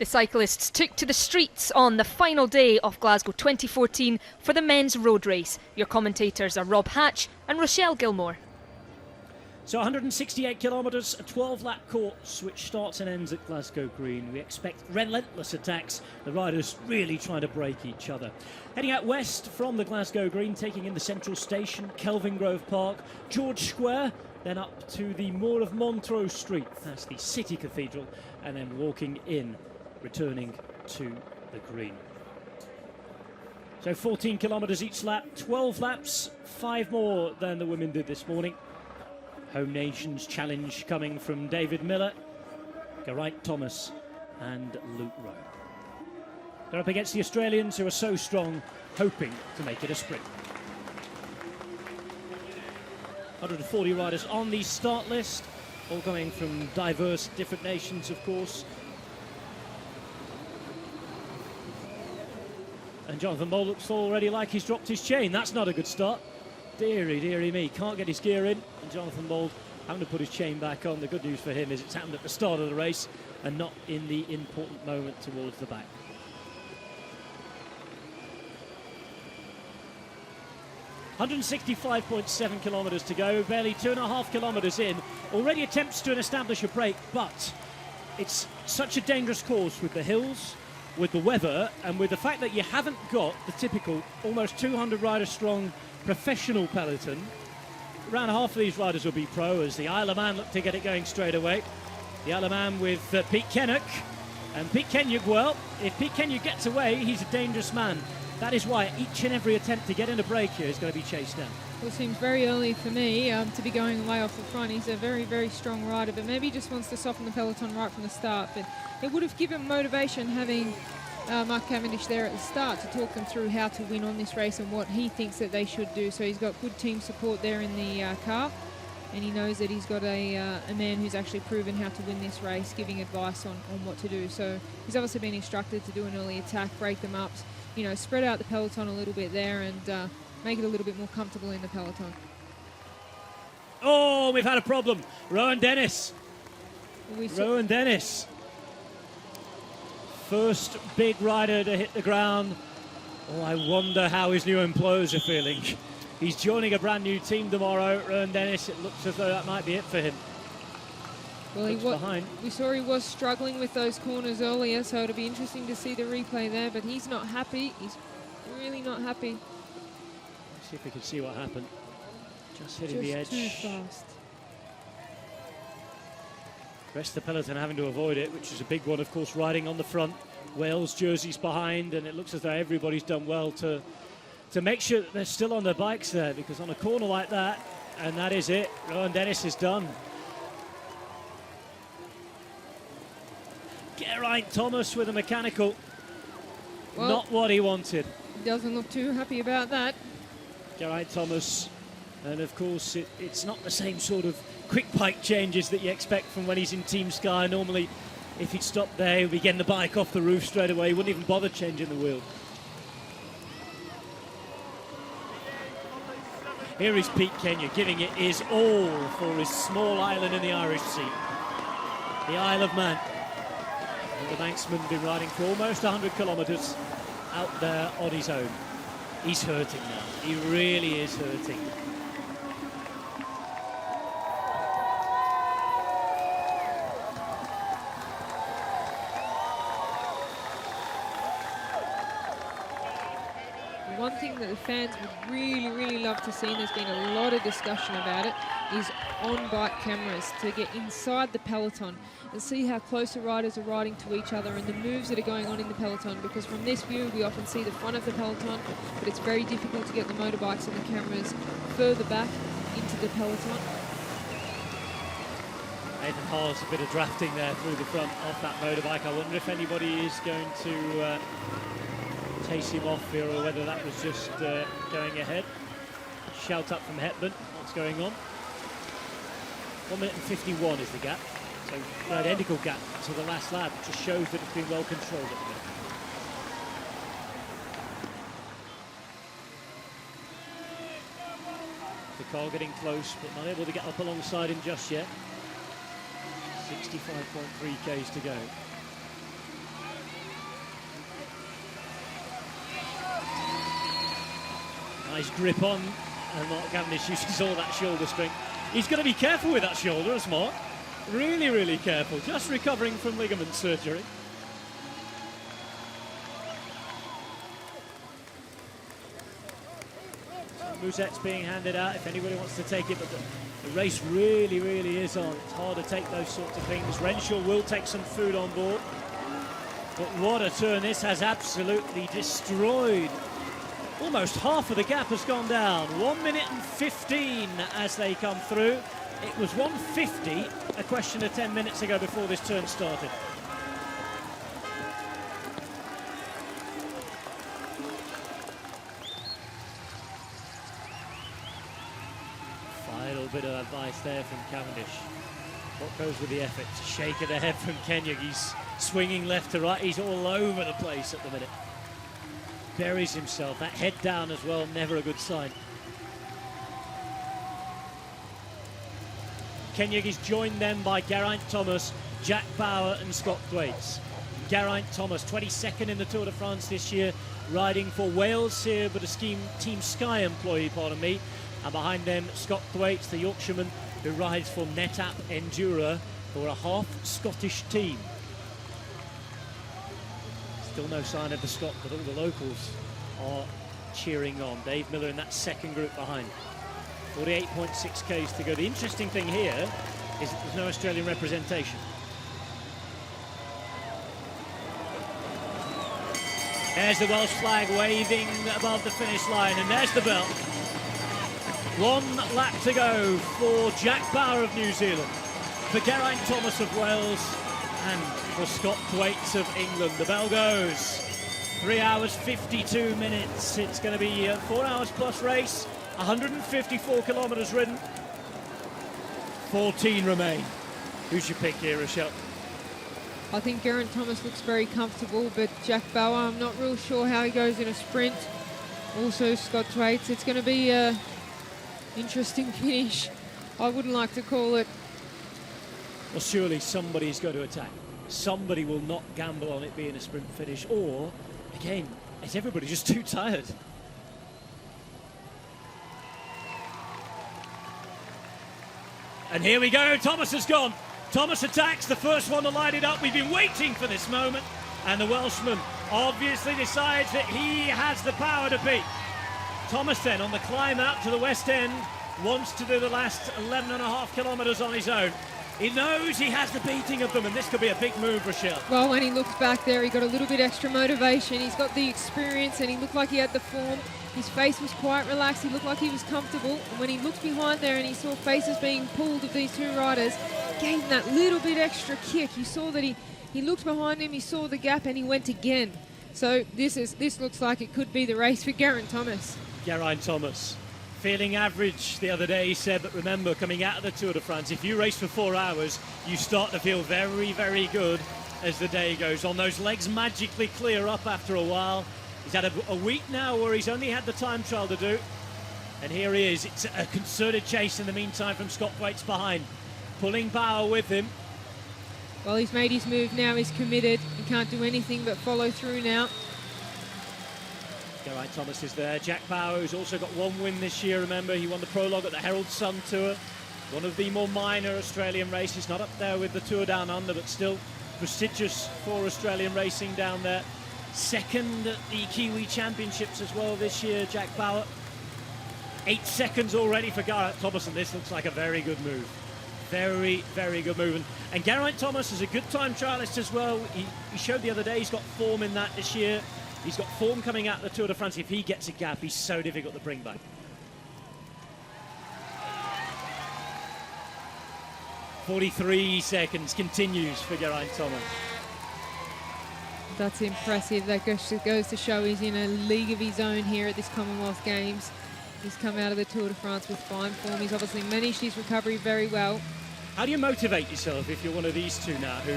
The cyclists took to the streets on the final day of Glasgow 2014 for the men's road race. Your commentators are Rob Hatch and Rochelle Gilmore. So 168 kilometres, a 12-lap course which starts and ends at Glasgow Green. We expect relentless attacks, the riders really trying to break each other. Heading out west from the Glasgow Green, taking in the central station, Kelvingrove Park, George Square, then up to the Moor of Montrose Street, that's the city cathedral, and then walking in, returning to the Green. So 14 kilometres each lap, 12 laps, 5 more than the women did this morning. Home Nations challenge coming from David Miller, Geraint Thomas and Luke Rowe. They're up against the Australians, who are so strong, hoping to make it a sprint. 140 riders on the start list, all coming from diverse different nations, of course. And Jonathan Moll looks already like he's dropped his chain. That's not a good start. Deary, deary me, can't get his gear in. And Jonathan Moll having to put his chain back on. The good news for him is it's happened at the start of the race and not in the important moment towards the back. .165.7 kilometres to go, barely 2.5 kilometres in. Already attempts to establish a break, but it's such a dangerous course with the hills, with the weather, and with the fact that you haven't got the typical almost 200 rider strong professional peloton. Around half of these riders will be pro, as the Isle of Man look to get it going straight away. The Isle of Man with Pete Kennaugh, and Pete Kennaugh, well, if Pete Kennaugh gets away, he's a dangerous man. That is why each and every attempt to get in a break here is going to be chased down. Well, it seems very early for me to be going away off the front. He's a very, very strong rider, but maybe he just wants to soften the peloton right from the start. But it would have given motivation having Mark Cavendish there at the start to talk them through how to win on this race and what he thinks that they should do. So he's got good team support there in the car, and he knows that he's got a man who's actually proven how to win this race, giving advice on what to do. So he's obviously been instructed to do an early attack, break them up, you know, spread out the peloton a little bit there and make it a little bit more comfortable in the peloton. Oh, we've had a problem. Rowan Dennis. Rowan Dennis. First big rider to hit the ground. Oh, I wonder how his new employers are feeling. He's joining a brand new team tomorrow, Rowan Dennis. It looks as though that might be it for him. Well, we saw he was struggling with those corners earlier, so it'll be interesting to see the replay there, but he's not happy. He's really not happy. Let's see if we can see what happened. Just hitting the edge. Too fast. The rest of the peloton having to avoid it, which is a big one, of course, riding on the front. Wales jerseys behind, and it looks as though everybody's done well to make sure that they're still on their bikes there, because on a corner like that, and that is it, Rowan Dennis is done. Geraint Thomas with a mechanical. Well, not what he wanted. Doesn't look too happy about that. Geraint Thomas, and of course it's not the same sort of quick bike changes that you expect from when he's in Team Sky. Normally, if he'd stopped there, he'd be getting the bike off the roof straight away. He wouldn't even bother changing the wheel. Here is Pete Kennaugh giving it his all for his small island in the Irish Sea, the Isle of Man. And the Manxman been riding for almost 100 kilometres out there on his own. He's hurting now. He really is hurting. One thing that the fans would really love to see, and there's been a lot of discussion about it, is on-bike cameras to get inside the peloton and see how close the riders are riding to each other and the moves that are going on in the peloton, because from this view we often see the front of the peloton, but it's very difficult to get the motorbikes and the cameras further back into the peloton. Nathan Hall's a bit of drafting there through the front of that motorbike. I wonder if anybody is going to chase him off here, or whether that was just going ahead. Shout up from Hepburn, what's going on? 1 minute and 51 is the gap, so an identical gap to the last lap, which just shows that it's been well controlled at the minute. The car getting close, but not able to get up alongside him just yet. 65.3 k's to go. Nice grip on, and Mark Cavendish uses all that shoulder strength. He's going to be careful with that shoulder, as Mark. Really, really careful. Just recovering from ligament surgery. Moussette's being handed out if anybody wants to take it, but the race really, really is on. It's hard to take those sorts of things. Renshaw will take some food on board. But what a turn. This has absolutely destroyed. Almost half of the gap has gone down. 1 minute and 15 as they come through. It was 1:50 a question of 10 minutes ago before this turn started. Final bit of advice there from Cavendish. What goes with the effort? Shake of the head from Kenya. He's swinging left to right. He's all over the place at the minute. Buries himself. That head down as well, never a good sign. Kenya is joined then by Geraint Thomas, Jack Bauer and Scott Thwaites. Geraint Thomas, 22nd in the Tour de France this year, riding for Wales here, but a Team Sky employee, pardon me. And behind them, Scott Thwaites, the Yorkshireman, who rides for NetApp Endura, who are a half Scottish team. Still no sign of the Scot, but all the locals are cheering on. Dave Miller in that second group behind. 48.6 k's to go. The interesting thing here is that there's no Australian representation. There's the Welsh flag waving above the finish line, and there's the bell. 1 lap to go for Jack Bauer of New Zealand, for Geraint Thomas of Wales, and for Scott Thwaites of England. The bell goes. 3 hours 52 minutes. It's going to be a 4 hours plus race. 154 kilometres ridden. 14 remain. Who's your pick here, Rochelle? I think Geraint Thomas looks very comfortable, but Jack Bauer, I'm not real sure how he goes in a sprint. Also Scott Thwaites. It's going to be a interesting finish. I wouldn't like to call it. Well, surely somebody's going to attack. Somebody will not gamble on it being a sprint finish, or, again, is everybody just too tired? And here we go, Thomas has gone. Thomas attacks, the first one to light it up. We've been waiting for this moment. And the Welshman obviously decides that he has the power to beat. Thomas then on the climb out to the West End wants to do the last 11.5 kilometres on his own. He knows he has the beating of them, and this could be a big move, Rochelle. Well, when he looked back there, he got a little bit extra motivation. He's got the experience, and he looked like he had the form. His face was quite relaxed. He looked like he was comfortable. And when he looked behind there and he saw faces being pulled of these two riders, gave him that little bit extra kick. You saw that he looked behind him, he saw the gap, and he went again. So this looks like it could be the race for Geraint Thomas. Geraint Thomas, feeling average the other day, he said, but remember, coming out of the Tour de France, if you race for 4 hours, you start to feel very, very good as the day goes on. Those legs magically clear up after a while. He's had a week now where he's only had the time trial to do. And here he is. It's a concerted chase in the meantime from Scott Thwaites behind, pulling Bauer with him. Well, he's made his move now. He's committed. He can't do anything but follow through now. Geraint Thomas is there. Jack Bauer, who's also got one win this year, remember. He won the prologue at the Herald Sun Tour. One of the more minor Australian races, not up there with the Tour Down Under, but still prestigious for Australian racing down there. Second at the Kiwi Championships as well this year, Jack Bauer. 8 seconds already for Geraint Thomas, and this looks like a very good move. Very, very good move. And Geraint Thomas is a good time trialist as well. He showed the other day he's got form in that this year. He's got form coming out of the Tour de France. If he gets a gap, he's so difficult to bring back. .43 seconds continues for Geraint Thomas. That's impressive. That goes to show he's in a league of his own here at this Commonwealth Games. He's come out of the Tour de France with fine form. He's obviously managed his recovery very well. How do you motivate yourself if you're one of these two now who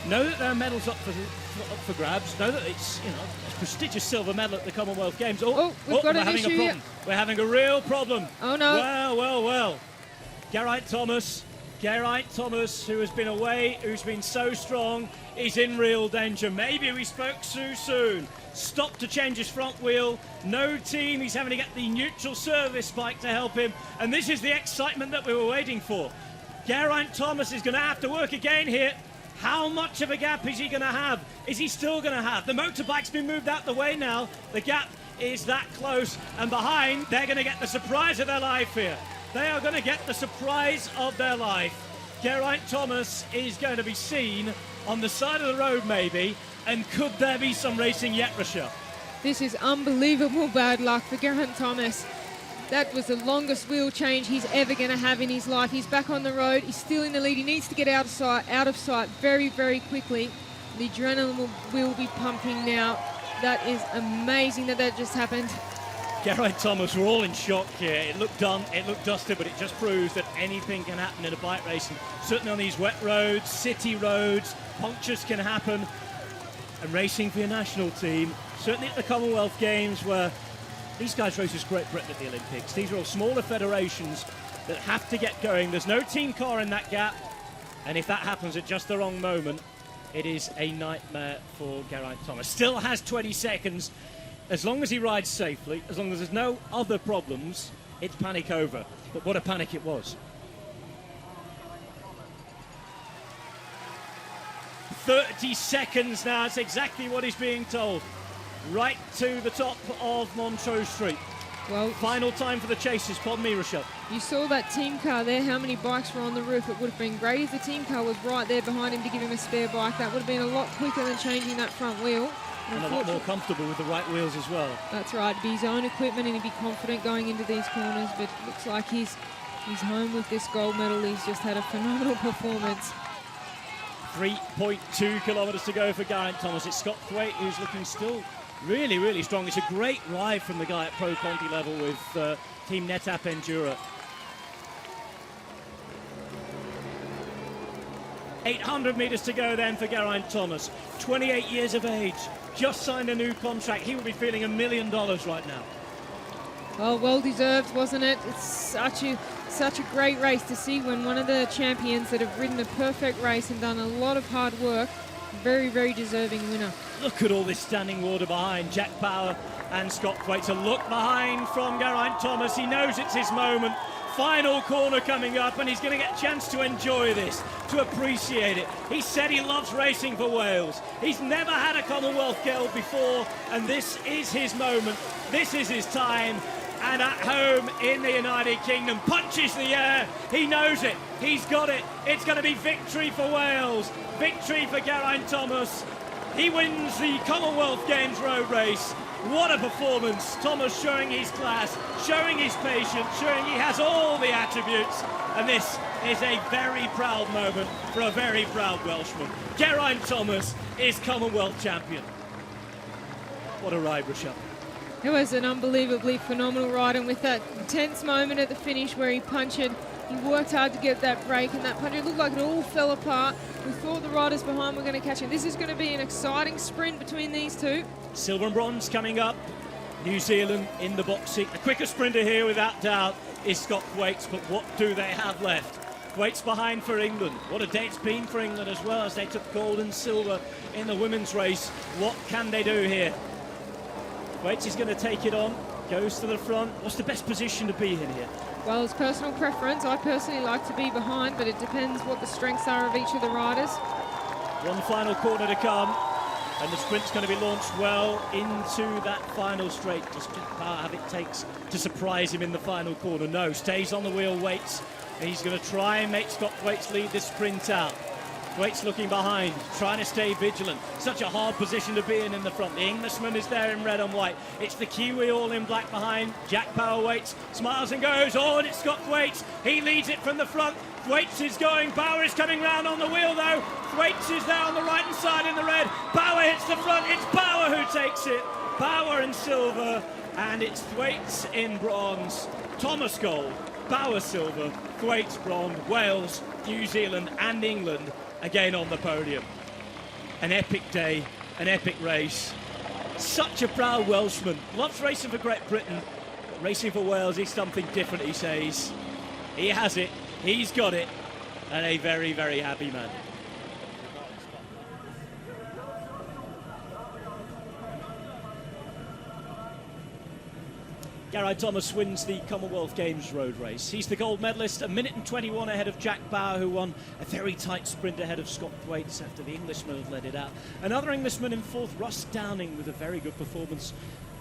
know that there are medals up for grabs, know that it's, you know, a prestigious silver medal at the Commonwealth Games? We've got an issue here. We're having a real problem. Oh no. Well. Geraint Thomas Geraint Thomas, who has been away, who's been so strong, is in real danger. Maybe we spoke too soon. Stopped to change his front wheel. No team. He's having to get the neutral service bike to help him. And this is the excitement that we were waiting for. Geraint Thomas is going to have to work again here. How much of a gap is he going to have? Is he still going to have? The motorbike's been moved out the way now. The gap is that close. And behind, they're going to get the surprise of their life here. They are going to get the surprise of their life. Geraint Thomas is going to be seen on the side of the road maybe, and could there be some racing yet, Rochelle? This is unbelievable bad luck for Geraint Thomas. That was the longest wheel change he's ever going to have in his life. He's back on the road. He's still in the lead. He needs to get out of sight very, very quickly. The adrenaline will be pumping now. That is amazing that just happened. Geraint Thomas, we're all in shock here. It looked done, it looked dusted, but it just proves that anything can happen in a bike race. And certainly on these wet roads, city roads, punctures can happen. And racing for your national team, certainly at the Commonwealth Games, where these guys race as Great Britain at the Olympics. These are all smaller federations that have to get going. There's no team car in that gap. And if that happens at just the wrong moment, it is a nightmare for Geraint Thomas. Still has 20 seconds. As long as he rides safely, as long as there's no other problems, it's panic over. But what a panic it was. 30 seconds now, it's exactly what he's being told. Right to the top of Montrose Street. Well, final time for the chasers. Pardon me, Rochelle. You saw that team car there, how many bikes were on the roof. It would have been great if the team car was right there behind him to give him a spare bike. That would have been a lot quicker than changing that front wheel. And a lot more comfortable with the right wheels as well. That's right, be his own equipment and he'd be confident going into these corners, but it looks like he's home with this gold medal. He's just had a phenomenal performance. 3.2 kilometres to go for Geraint Thomas. It's Scott Thwaite who's looking still really, really strong. It's a great ride from the guy at Pro Conti level with Team Netap Endura. 800 metres to go then for Geraint Thomas. 28 years of age, just signed a new contract. He will be feeling $1 million right now. Well deserved, wasn't it? It's such a great race to see when one of the champions that have ridden a perfect race and done a lot of hard work, very, very deserving winner. Look at all this standing water behind Jack Bauer and Scott Thwaite. A look behind from Geraint Thomas. He knows it's his moment. Final corner coming up, and he's going to get a chance to enjoy this, to appreciate it. He said he loves racing for Wales. He's never had a Commonwealth Games before, and this is his moment. This is his time. And at home in the United Kingdom, punches the air. He knows it. He's got it. It's going to be victory for Wales. Victory for Geraint Thomas. He wins the Commonwealth Games road race. What a performance. Thomas showing his class, showing his patience, showing he has all the attributes. And this is a very proud moment for a very proud Welshman. Geraint Thomas is Commonwealth champion. What a ride, Rochelle. It was an unbelievably phenomenal ride, and with that tense moment at the finish where he punctured, he worked hard to get that break, and that punch, it looked like it all fell apart. We thought the riders behind were going to catch him. This is going to be an exciting sprint between these two. Silver and bronze coming up. New Zealand in the box seat. The quickest sprinter here, without doubt, is Scott Thwaite, but what do they have left? Thwaite's behind for England. What a day it's been for England as well, as they took gold and silver in the women's race. What can they do here? Thwaite is going to take it on, goes to the front. What's the best position to be in here? Well, it's personal preference. I personally like to be behind, but it depends what the strengths are of each of the riders. One final corner to come, and the sprint's going to be launched well into that final straight. Does Jack Bauer have it takes to surprise him in the final corner? No, stays on the wheel, waits, and he's going to try and make Scott Thwaite lead this sprint out. Thwaite's looking behind, trying to stay vigilant. Such a hard position to be in the front. The Englishman is there in red and white. It's the Kiwi all in black behind. Jack Bauer waits, smiles and goes. Oh, and it's Scott Thwaite. He leads it from the front. Thwaite is going. Bauer is coming round on the wheel, though. Thwaite is there on the right-hand side in the red. Bauer hits the front. It's Bauer who takes it. Bauer in silver, and it's Thwaite in bronze. Thomas gold, Bauer silver, Thwaite bronze. Wales, New Zealand and England again on the podium. An epic day, an epic race. Such a proud Welshman. Loves racing for Great Britain. Racing for Wales is something different, he says. He has it. He's got it. and a very, very happy man. Geraint Thomas wins the Commonwealth Games road race. He's the gold medalist, a minute and 21 ahead of Jack Bauer, who won a very tight sprint ahead of Scott Thwaites after the Englishman had led it out. Another Englishman in fourth, Ross Downing, with a very good performance.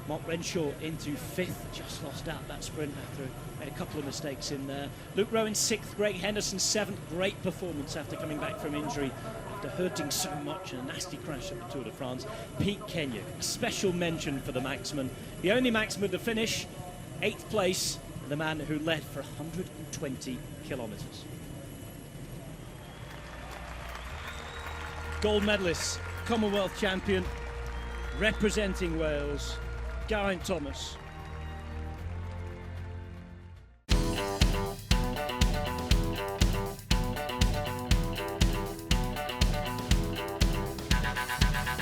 Mark Renshaw into fifth, just lost out that sprint after made a couple of mistakes in there. Luke Rowan sixth, Greg Henderson seventh, great performance after coming back from injury, after hurting so much in a nasty crash at the Tour de France. Pete Kenyon, a special mention for the Maxman, the only Maxman to finish 8th place, and the man who led for 120 kilometres. Gold medalist, Commonwealth champion, representing Wales, Geraint Thomas.